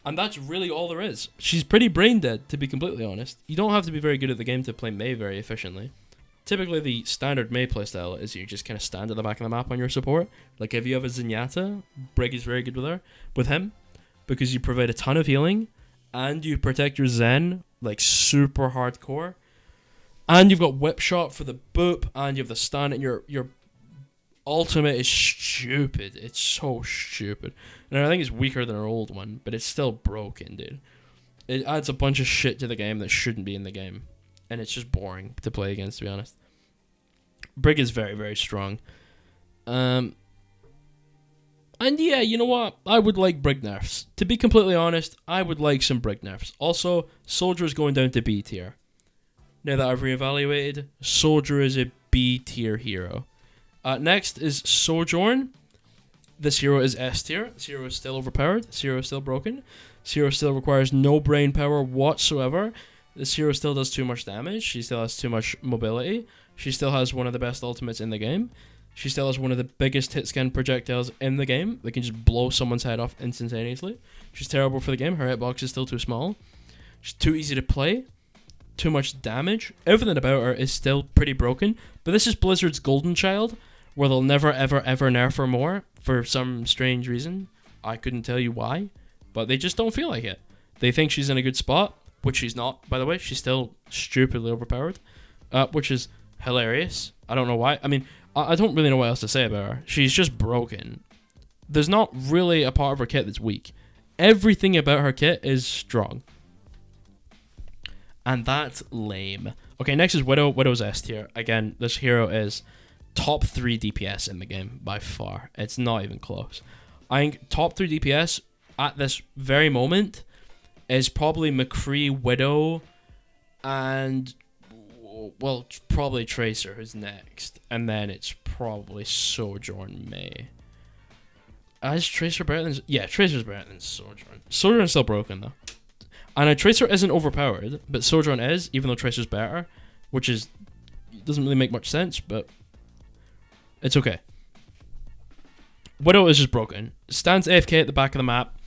And that's really all there is. She's pretty brain dead, to be completely honest. You don't have to be very good at the game to play Mei very efficiently. Typically, the standard Mei playstyle is you just kind of stand at the back of the map on your support. Like, if you have a Zenyatta, Brig is very good with him, because you provide a ton of healing, and you protect your Zen, like, super hardcore. And you've got whip shot for the boop, and you have the stun, and your ultimate is stupid. It's so stupid. And I think it's weaker than our old one, but it's still broken, dude. It adds a bunch of shit to the game that shouldn't be in the game. And it's just boring to play against, to be honest. Brig is very, very strong. And yeah, you know what? I would like Brig nerfs. To be completely honest, I would like some Brig nerfs. Also, Soldier is going down to B tier. Now that I've reevaluated, Soldier is a B tier hero. Next is Sojourn. This hero is S tier. This hero is still overpowered. This hero is still broken. This hero still requires no brain power whatsoever. This hero still does too much damage. She still has too much mobility. She still has one of the best ultimates in the game. She still has one of the biggest hit scan projectiles in the game that can just blow someone's head off instantaneously. She's terrible for the game. Her hitbox is still too small. She's too easy to play. Too much damage. Everything about her is still pretty broken. But this is Blizzard's golden child, where they'll never, ever, ever nerf her more for some strange reason. I couldn't tell you why, but they just don't feel like it. They think she's in a good spot, which she's not, by the way. She's still stupidly overpowered, which is hilarious. I don't know why. I mean, I don't really know what else to say about her. She's just broken. There's not really a part of her kit that's weak. Everything about her kit is strong. And that's lame. Okay, next is Widow. Widow's S tier. Again, this hero is top 3 DPS in the game by far. It's not even close. I think top 3 DPS at this very moment is probably McCree, Widow, and, well, probably Tracer, who's next. And then it's probably Sojourn Mei. Is Tracer better than... Yeah, Tracer's better than Sojourn. Sojourn's still broken, though. And Tracer isn't overpowered, but Sojourn is, even though Tracer's better, which is... doesn't really make much sense, but... it's okay. Widow is just broken. Stands AFK at the back of the map.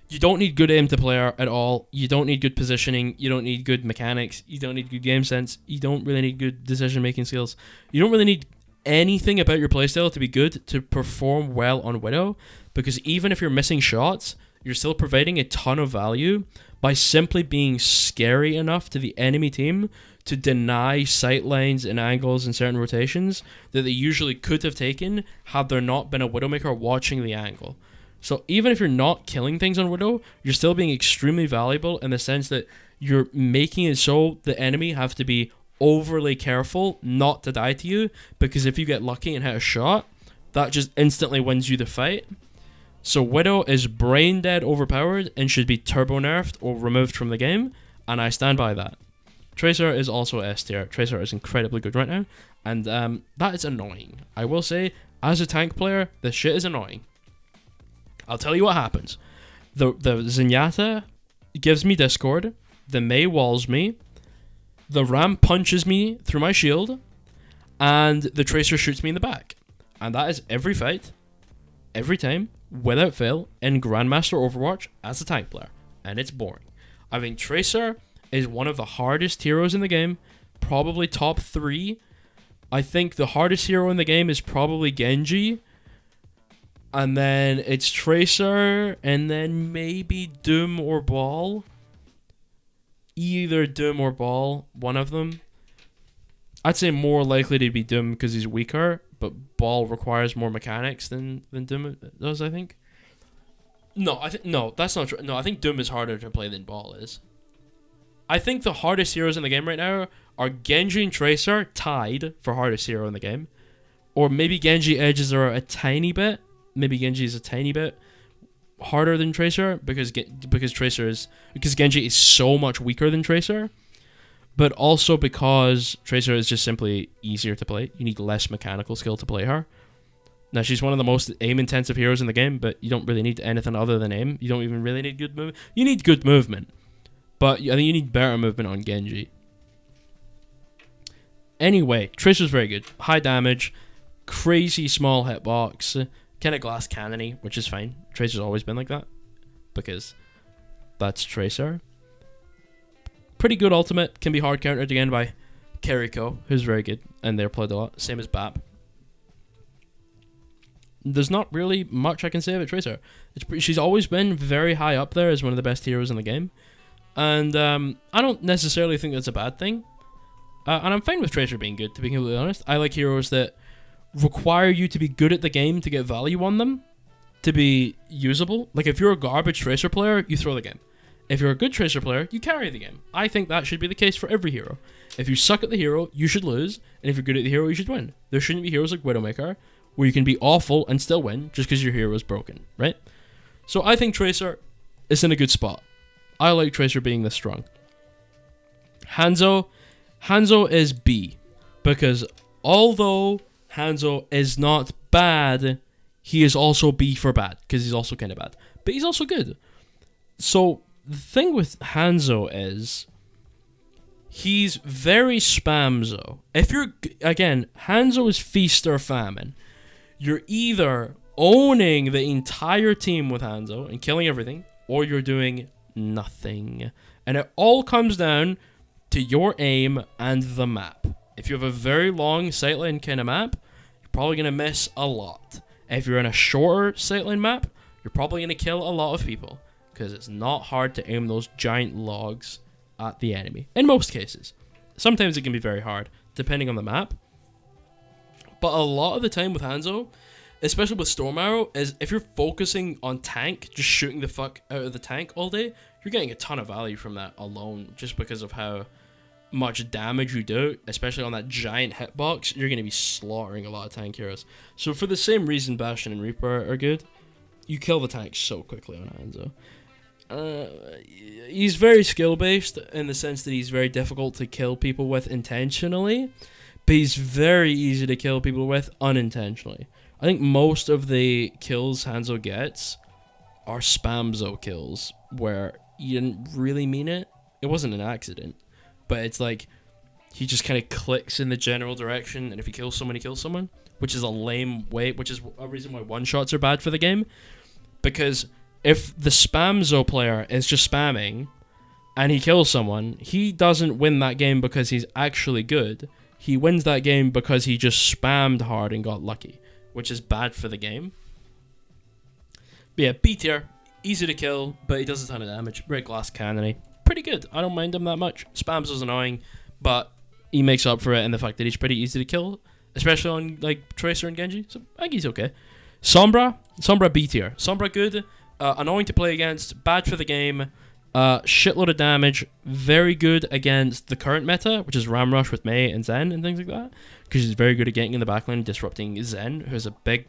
You don't need good aim to play her at all. You don't need good positioning. You don't need good mechanics. You don't need good game sense. You don't really need good decision-making skills. You don't really need anything about your playstyle to be good to perform well on Widow, because even if you're missing shots, you're still providing a ton of value by simply being scary enough to the enemy team to deny sight lines and angles and certain rotations that they usually could have taken had there not been a Widowmaker watching the angle. So even if you're not killing things on Widow, you're still being extremely valuable in the sense that you're making it so the enemy have to be overly careful not to die to you, because if you get lucky and hit a shot, that just instantly wins you the fight. So Widow is brain dead overpowered and should be turbo nerfed or removed from the game, and I stand by that. Tracer is also S tier. Tracer is incredibly good right now, and that is annoying. I will say, as a tank player, this shit is annoying. I'll tell you what happens. The Zenyatta gives me Discord. The Mei walls me. The Ram punches me through my shield. And the Tracer shoots me in the back. And that is every fight, every time, without fail, in Grandmaster Overwatch as a tank player. And it's boring. I think Tracer is one of the hardest heroes in the game. Probably top 3. I think the hardest hero in the game is probably Genji. And then it's Tracer. And then maybe Doom or Ball. Either Doom or Ball. One of them. I'd say more likely to be Doom because he's weaker. But Ball requires more mechanics than Doom does, I think. No, that's not true. No, I think Doom is harder to play than Ball is. I think the hardest heroes in the game right now are Genji and Tracer, tied for hardest hero in the game. Or maybe Genji edges are a tiny bit. Maybe Genji is a tiny bit harder than Tracer because Genji is so much weaker than Tracer. But also because Tracer is just simply easier to play. You need less mechanical skill to play her. Now, she's one of the most aim-intensive heroes in the game, but you don't really need anything other than aim. You don't even really need good movement. You need good movement. But I think you need better movement on Genji. Anyway, Tracer's very good. High damage, crazy small hitbox, kind of glass cannony, which is fine. Tracer's always been like that, because that's Tracer. Pretty good ultimate, can be hard countered again by Kiriko, who's very good, and they're played a lot. Same as Bap. There's not really much I can say about Tracer. She's always been very high up there as one of the best heroes in the game. And I don't necessarily think that's a bad thing. And I'm fine with Tracer being good, to be completely honest. I like heroes that require you to be good at the game to get value on them, to be usable. Like, if you're a garbage Tracer player, you throw the game. If you're a good Tracer player, you carry the game. I think that should be the case for every hero. If you suck at the hero, you should lose. And if you're good at the hero, you should win. There shouldn't be heroes like Widowmaker, where you can be awful and still win just because your hero is broken, right? So I think Tracer is in a good spot. I like Tracer being this strong. Hanzo is B, because although Hanzo is not bad, he is also B for bad, because he's also kind of bad. But he's also good. So the thing with Hanzo is he's very spamzo. If you're, again, Hanzo is feast or famine. You're either owning the entire team with Hanzo and killing everything, or you're doing nothing. And it all comes down to your aim and the map. If you have a very long sightline kind of map, you're probably going to miss a lot. If you're in a shorter sightline map, you're probably going to kill a lot of people, because it's not hard to aim those giant logs at the enemy. In most cases. Sometimes it can be very hard, depending on the map. But a lot of the time with Hanzo, especially with Storm Arrow, is if you're focusing on tank, just shooting the fuck out of the tank all day, you're getting a ton of value from that alone, just because of how much damage you do, especially on that giant hitbox. You're going to be slaughtering a lot of tank heroes. So for the same reason Bastion and Reaper are good, you kill the tank so quickly on Hanzo. He's very skill-based in the sense that he's very difficult to kill people with intentionally, but he's very easy to kill people with unintentionally. I think most of the kills Hanzo gets are spamzo kills, where you didn't really mean it. It wasn't an accident, but it's like he just kind of clicks in the general direction, and if he kills someone, he kills someone, which is a lame way, which is a reason why one-shots are bad for the game, because if the spamzo player is just spamming and he kills someone, he doesn't win that game because he's actually good. He wins that game because he just spammed hard and got lucky, which is bad for the game. But yeah, B tier, easy to kill, but he does a ton of damage. Very glass cannony, pretty good. I don't mind him that much. Spams is annoying, but he makes up for it in the fact that he's pretty easy to kill, especially on like Tracer and Genji. So I think he's okay. Sombra B tier. Sombra good, annoying to play against, bad for the game. Shitload of damage, very good against the current meta, which is Ram Rush with Mei and Zen and things like that, because he's very good at getting in the backline and disrupting Zen, who's a big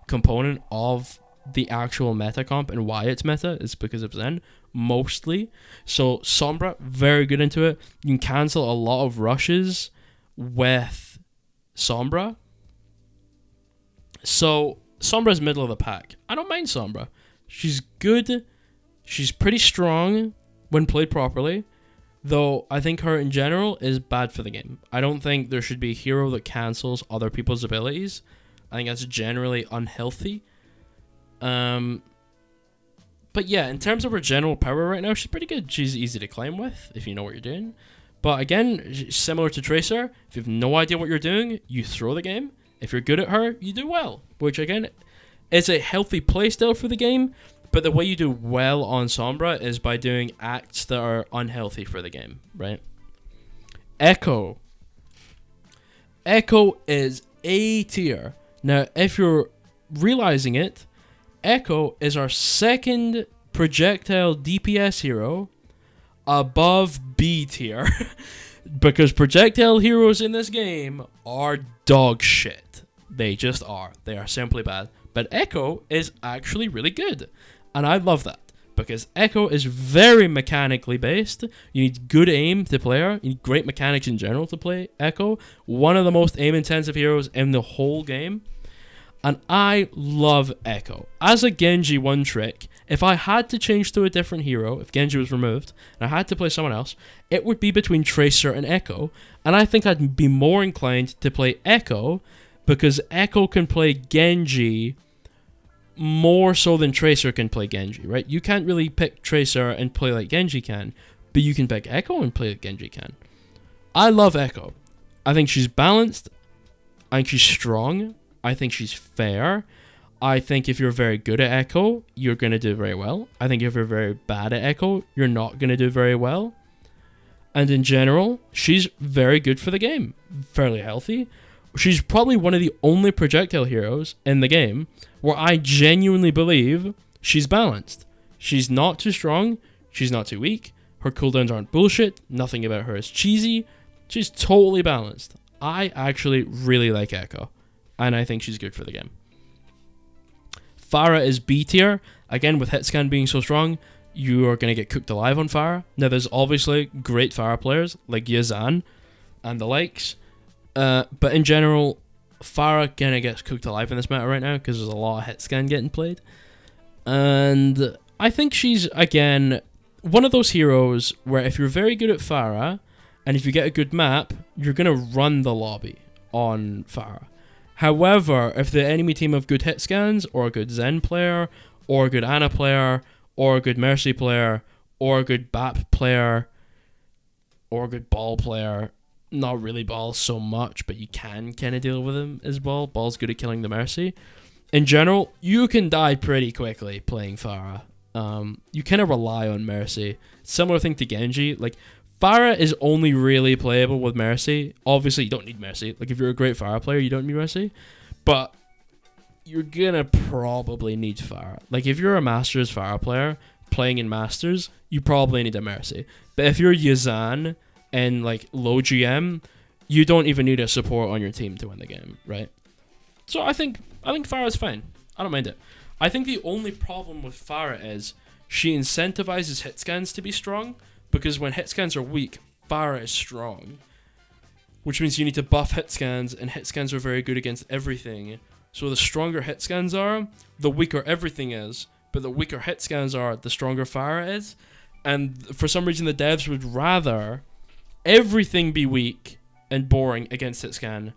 component of the actual meta comp, and why it's meta is because of Zen, mostly. So Sombra, very good into it. You can cancel a lot of rushes with Sombra. So Sombra's middle of the pack. I don't mind Sombra. She's good. She's pretty strong when played properly. Though I think her in general is bad for the game. I don't think there should be a hero that cancels other people's abilities. I think that's generally unhealthy. But yeah, in terms of her general power right now, she's pretty good. She's easy to claim with if you know what you're doing. But again, similar to Tracer, if you have no idea what you're doing, you throw the game. If you're good at her, you do well. Which again, is a healthy playstyle for the game. But the way you do well on Sombra is by doing acts that are unhealthy for the game, right? Echo. Echo is A tier. Now, if you're realizing it, Echo is our second projectile DPS hero above B tier. Because projectile heroes in this game are dog shit. They just are. They are simply bad. But Echo is actually really good. And I love that. Because Echo is very mechanically based. You need good aim to play her. You need great mechanics in general to play Echo. One of the most aim-intensive heroes in the whole game. And I love Echo. As a Genji one trick, if I had to change to a different hero, if Genji was removed, and I had to play someone else, it would be between Tracer and Echo. And I think I'd be more inclined to play Echo, because Echo can play Genji more so than Tracer can play Genji, right? You can't really pick Tracer and play like Genji can, but you can pick Echo and play like Genji can. I love Echo. I think she's balanced. I think she's strong. I think she's fair. I think if you're very good at Echo, you're going to do very well. I think if you're very bad at Echo, you're not going to do very well. And in general, she's very good for the game. Fairly healthy. She's probably one of the only projectile heroes in the game where I genuinely believe she's balanced. She's not too strong. She's not too weak. Her cooldowns aren't bullshit. Nothing about her is cheesy. She's totally balanced. I actually really like Echo. And I think she's good for the game. Phara is B tier. Again, with hitscan being so strong, you are going to get cooked alive on Phara. Now, there's obviously great Phara players like Yazan and the likes. But in general, Phara kind of gets cooked alive in this meta right now because there's a lot of hitscan getting played. And I think she's, again, one of those heroes where if you're very good at Phara, and if you get a good map, you're going to run the lobby on Phara. However, if the enemy team have good hit scans, or a good Zen player, or a good Ana player, or a good Mercy player, or a good Bap player, or a good Ball player, not really Ball so much, but you can kind of deal with him as Ball. Ball's good at killing the Mercy. In general, you can die pretty quickly playing Phara. You kind of rely on Mercy. Similar thing to Genji. Like, Phara is only really playable with Mercy. Obviously, you don't need Mercy. Like, if you're a great Phara player, you don't need Mercy. But you're gonna probably need Phara. Like, if you're a Masters Phara player playing in Masters, you probably need a Mercy. But if you're Yazan and, like, low GM, you don't even need a support on your team to win the game, right? So I think Phara's fine. I don't mind it. I think the only problem with Phara is she incentivizes hit scans to be strong. Because when hit scans are weak, Phara is strong. Which means you need to buff hit scans, and hit scans are very good against everything. So the stronger hit scans are, the weaker everything is. But the weaker hit scans are, the stronger Phara is. And for some reason the devs would rather everything be weak and boring against hit scan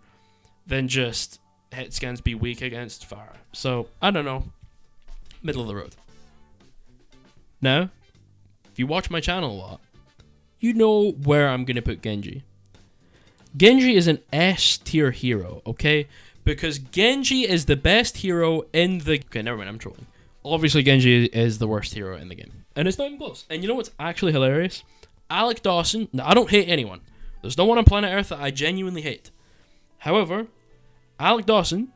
than just hit scans be weak against Phara. So, I don't know. Middle of the road. Now, if you watch my channel a lot, you know where I'm going to put Genji. Genji is an S tier hero, okay? Because Genji is the best hero in the... Okay, never mind, I'm trolling. Obviously, Genji is the worst hero in the game. And it's not even close. And you know what's actually hilarious? Alec Dawson... Now, I don't hate anyone. There's no one on planet Earth that I genuinely hate. However, Alec Dawson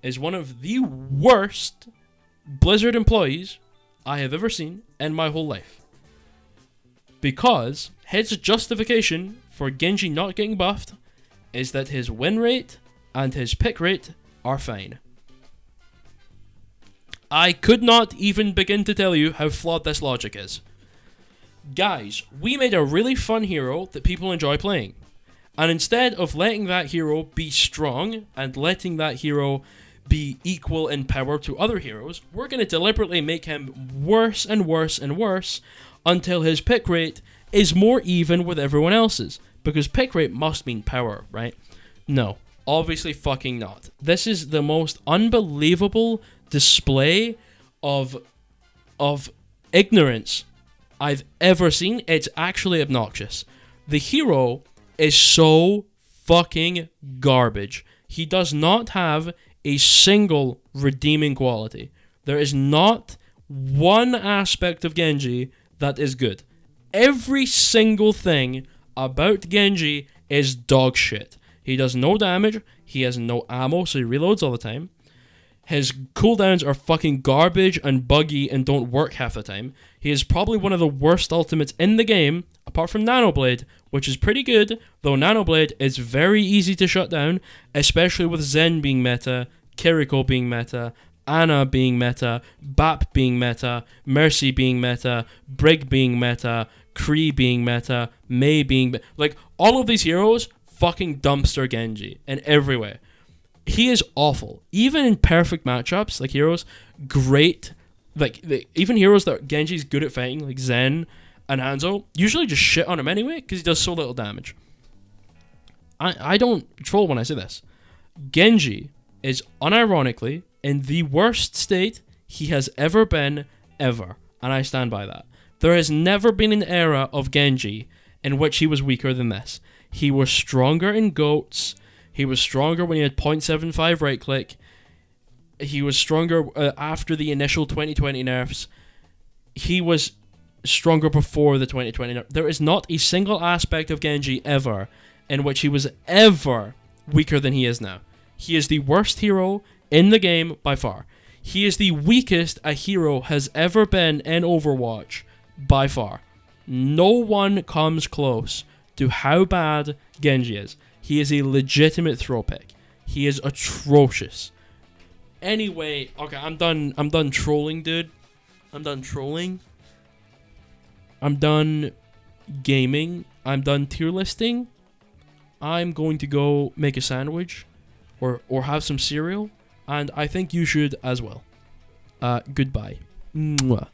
is one of the worst Blizzard employees I have ever seen in my whole life. Because his justification for Genji not getting buffed is that his win rate and his pick rate are fine. I could not even begin to tell you how flawed this logic is. Guys, we made a really fun hero that people enjoy playing. And instead of letting that hero be strong and letting that hero be equal in power to other heroes. We're going to deliberately make him worse and worse and worse until his pick rate is more even with everyone else's. Because pick rate must mean power, right? No, obviously fucking not. This is the most unbelievable display of ignorance I've ever seen. It's actually obnoxious. The hero is so fucking garbage. He does not have a single redeeming quality. There is not one aspect of Genji that is good. Every single thing about Genji is dog shit. He does no damage, he has no ammo, so he reloads all the time. His cooldowns are fucking garbage and buggy and don't work half the time. He is probably one of the worst ultimates in the game, apart from Nanoblade, which is pretty good, though Nanoblade is very easy to shut down, especially with Zen being meta, Kiriko being meta, Ana being meta, Bap being meta, Mercy being meta, Brig being meta, McCree being meta, Mei being... like, all of these heroes fucking dumpster Genji in every way. He is awful. Even in perfect matchups, like heroes, great. Like, even heroes that Genji's good at fighting, like Zen and Hanzo, usually just shit on him anyway, because he does so little damage. I don't troll when I say this. Genji is unironically in the worst state he has ever been, ever. And I stand by that. There has never been an era of Genji in which he was weaker than this. He was stronger in GOATs. He was stronger when he had 0.75 right click. He was stronger after the initial 2020 nerfs. He was stronger before the 2020 nerfs. There is not a single aspect of Genji ever in which he was ever weaker than he is now. He is the worst hero in the game by far. He is the weakest a hero has ever been in Overwatch by far. No one comes close to how bad Genji is. He is a legitimate throw pick. He is atrocious. Anyway, okay, I'm done trolling, dude. I'm done trolling. I'm done gaming. I'm done tier listing. I'm going to go make a sandwich or have some cereal, and I think you should as well. Goodbye. Mwah.